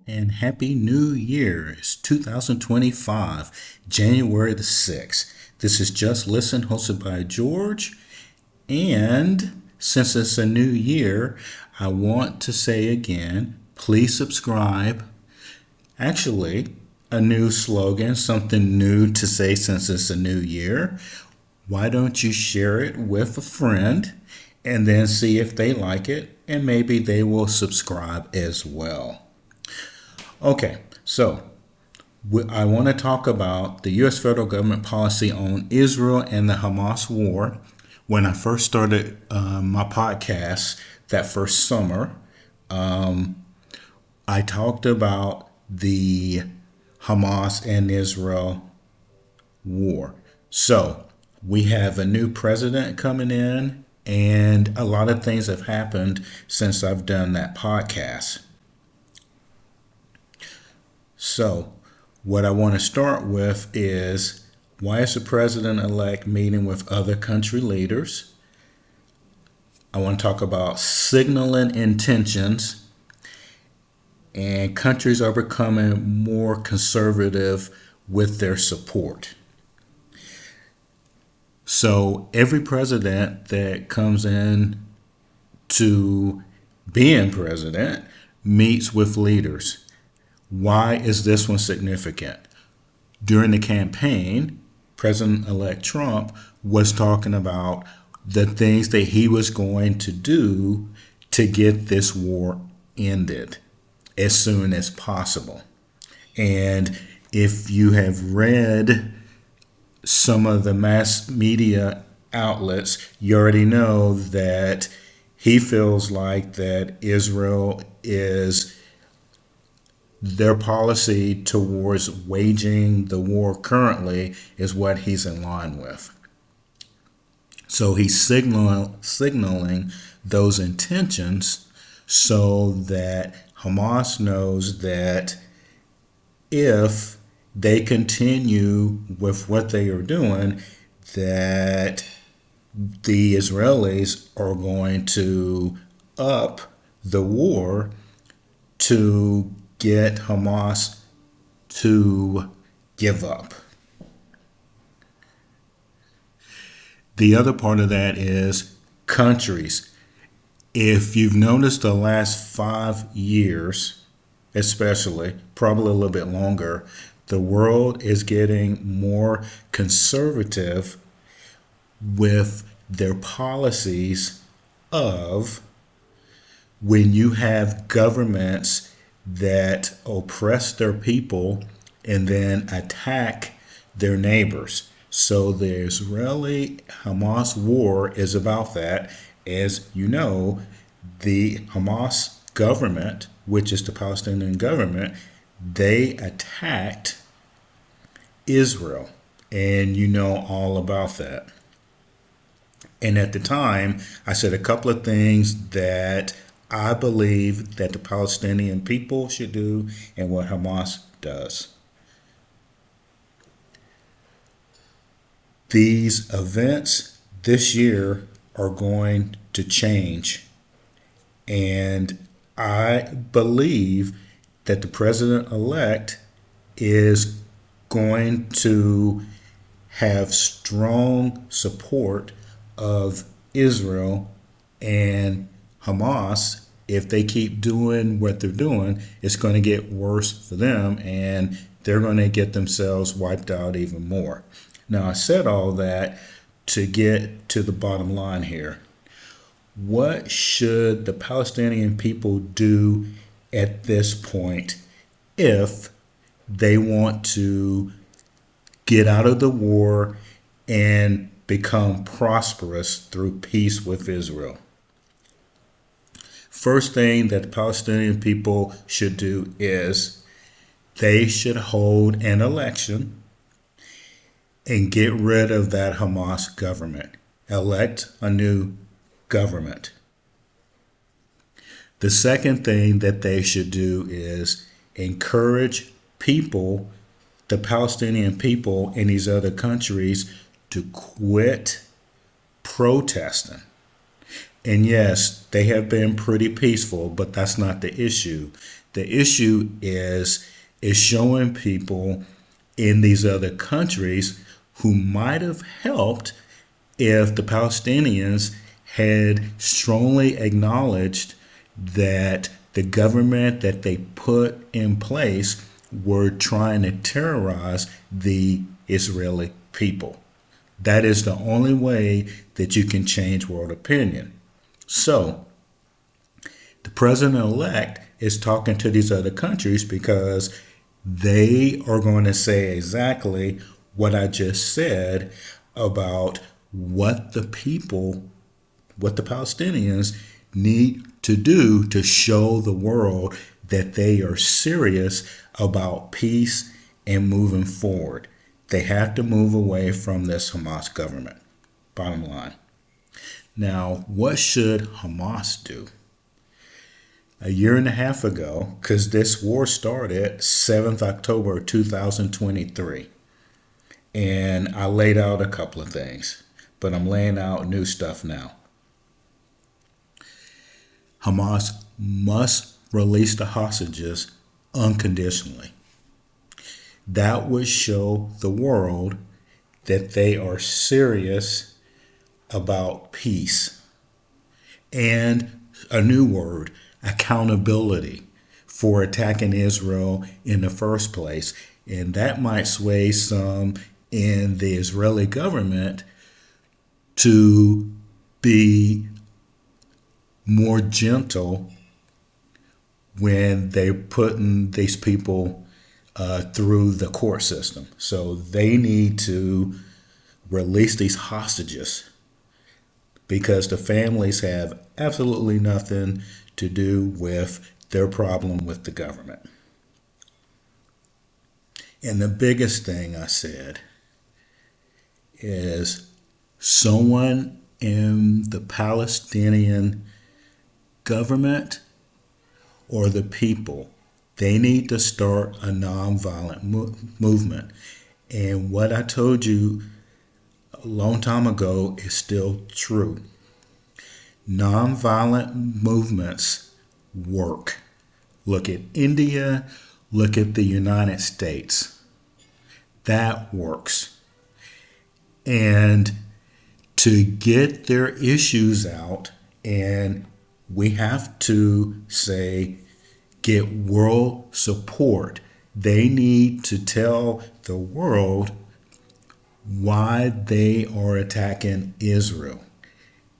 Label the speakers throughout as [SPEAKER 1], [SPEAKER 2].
[SPEAKER 1] and Happy New Year. It's 2025, January the 6th. This is Just Listen, hosted by George. And since it's a new year, I want to say again, please subscribe. Actually, a new slogan, something new to say since it's a new year. Why don't you share it with a friend and then see if they like it, and maybe they will subscribe as well. Okay, so I want to talk about the U.S. federal government policy on Israel and the Hamas war. When I first started my podcast that first summer, I talked about the Hamas and Israel war. So we have a new president coming in, and a lot of things have happened since I've done that podcast. So what I want to start with is, why is the president-elect meeting with other country leaders? I want to talk about signaling intentions, and countries are becoming more conservative with their support. So every president that comes in to being president meets with leaders. Why is this one significant? During the campaign, President-elect Trump was talking about the things that he was going to do to get this war ended as soon as possible. And if you have read some of the mass media outlets, you already know that he feels like that Israel is, their policy towards waging the war currently is what he's in line with. So he's signaling those intentions so that Hamas knows that if they continue with what they are doing, that the Israelis are going to up the war to get Hamas to give up. The other part of that is countries. If you've noticed the last 5 years, especially, probably a little bit longer, the world is getting more conservative with their policies of, when you have governments that oppress their people and then attack their neighbors. So the Israeli-Hamas war is about that. As you know, the Hamas government, which is the Palestinian government, they attacked Israel, and you know all about that. And at the time, I said a couple of things that I believe that the Palestinian people should do and what Hamas does. These events this year are going to change, and I believe that the president-elect is going to have strong support of Israel and Hamas. If they keep doing what they're doing, it's going to get worse for them, and they're going to get themselves wiped out even more. Now, I said all that to get to the bottom line here. What should the Palestinian people do at this point if they want to get out of the war and become prosperous through peace with Israel? First thing that the Palestinian people should do is they should hold an election and get rid of that Hamas government. Elect a new government. The second thing that they should do is encourage people, the Palestinian people in these other countries, to quit protesting. And yes, they have been pretty peaceful, but that's not the issue. The issue is showing people in these other countries who might have helped if the Palestinians had strongly acknowledged that the government that they put in place were trying to terrorize the Israeli people. That is the only way that you can change world opinion. So, the president elect is talking to these other countries because they are going to say exactly what I just said about what the people, what the Palestinians need to do to show the world that they are serious about peace and moving forward. They have to move away from this Hamas government. Bottom line. Now, what should Hamas do? A year and a half ago, because this war started 7th October 2023, and I laid out a couple of things, but I'm laying out new stuff now. Hamas must release the hostages unconditionally. That would show the world that they are serious about peace. And a new word, accountability for attacking Israel in the first place. And that might sway some in the Israeli government to be more gentle when they're putting these people through the court system. So they need to release these hostages because the families have absolutely nothing to do with their problem with the government. And the biggest thing I said is someone in the Palestinian government or the people, they need to start a nonviolent movement. And what I told you a long time ago is still true. Nonviolent movements work. Look at India, look at the United States. That works. And to get their issues out, and we have to say, get world support. They need to tell the world why they are attacking Israel.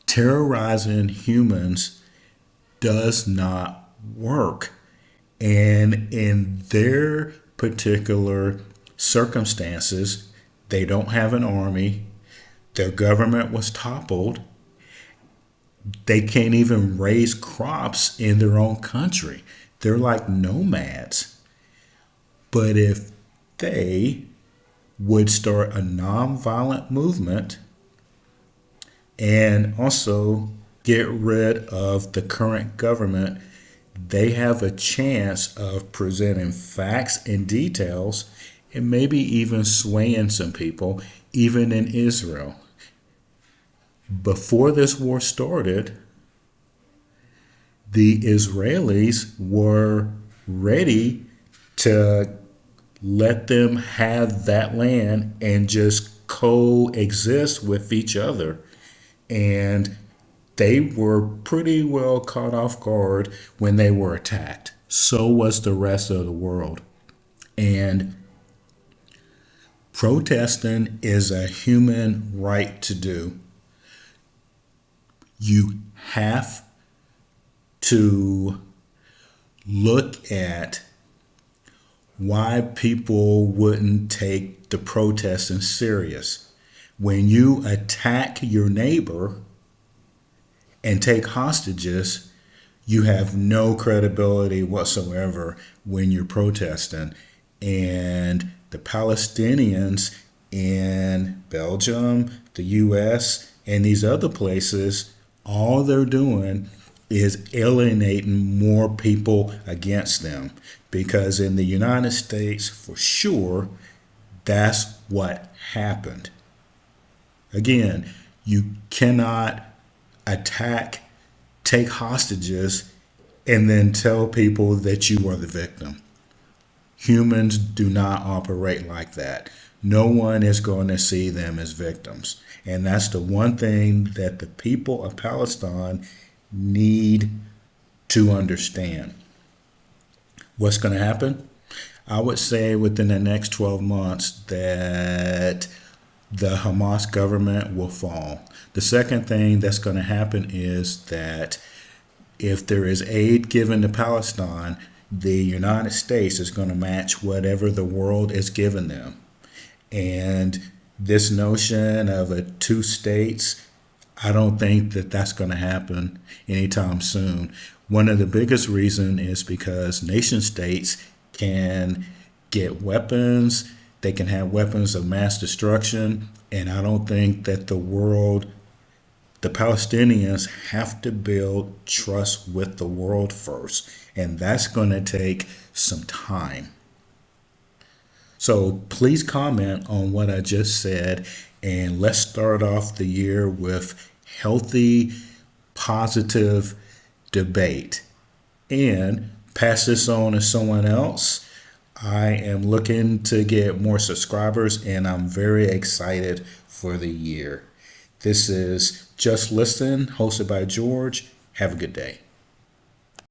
[SPEAKER 1] Terrorizing humans does not work. And in their particular circumstances, they don't have an army. Their government was toppled. They can't even raise crops in their own country. They're like nomads. But if they would start a nonviolent movement and also get rid of the current government, they have a chance of presenting facts and details and maybe even swaying some people, even in Israel. Before this war started, the Israelis were ready to let them have that land and just coexist with each other. And they were pretty well caught off guard when they were attacked. So was the rest of the world. And protesting is a human right to do. You have to look at why people wouldn't take the protesting serious. When you attack your neighbor and take hostages, you have no credibility whatsoever when you're protesting. And the Palestinians in Belgium, the US, and these other places, all they're doing is alienating more people against them. Because in the United States, for sure, that's what happened. Again, you cannot attack take hostages and then tell people that you are the victim. Humans do not operate like that. No one is going to see them as victims. And that's the one thing that the people of Palestine need to understand. What's going to happen? I would say within the next 12 months that the Hamas government will fall. The second thing that's going to happen is that if there is aid given to Palestine, the United States is going to match whatever the world is giving them. And this notion of a two states, I don't think that that's going to happen anytime soon. One of the biggest reasons is because nation states can get weapons, they can have weapons of mass destruction, and I don't think that the Palestinians have to build trust with the world first, and that's going to take some time. So please comment on what I just said, and let's start off the year with healthy, positive debate. And pass this on to someone else. I am looking to get more subscribers, and I'm very excited for the year. This is Just Listen, hosted by George. Have a good day.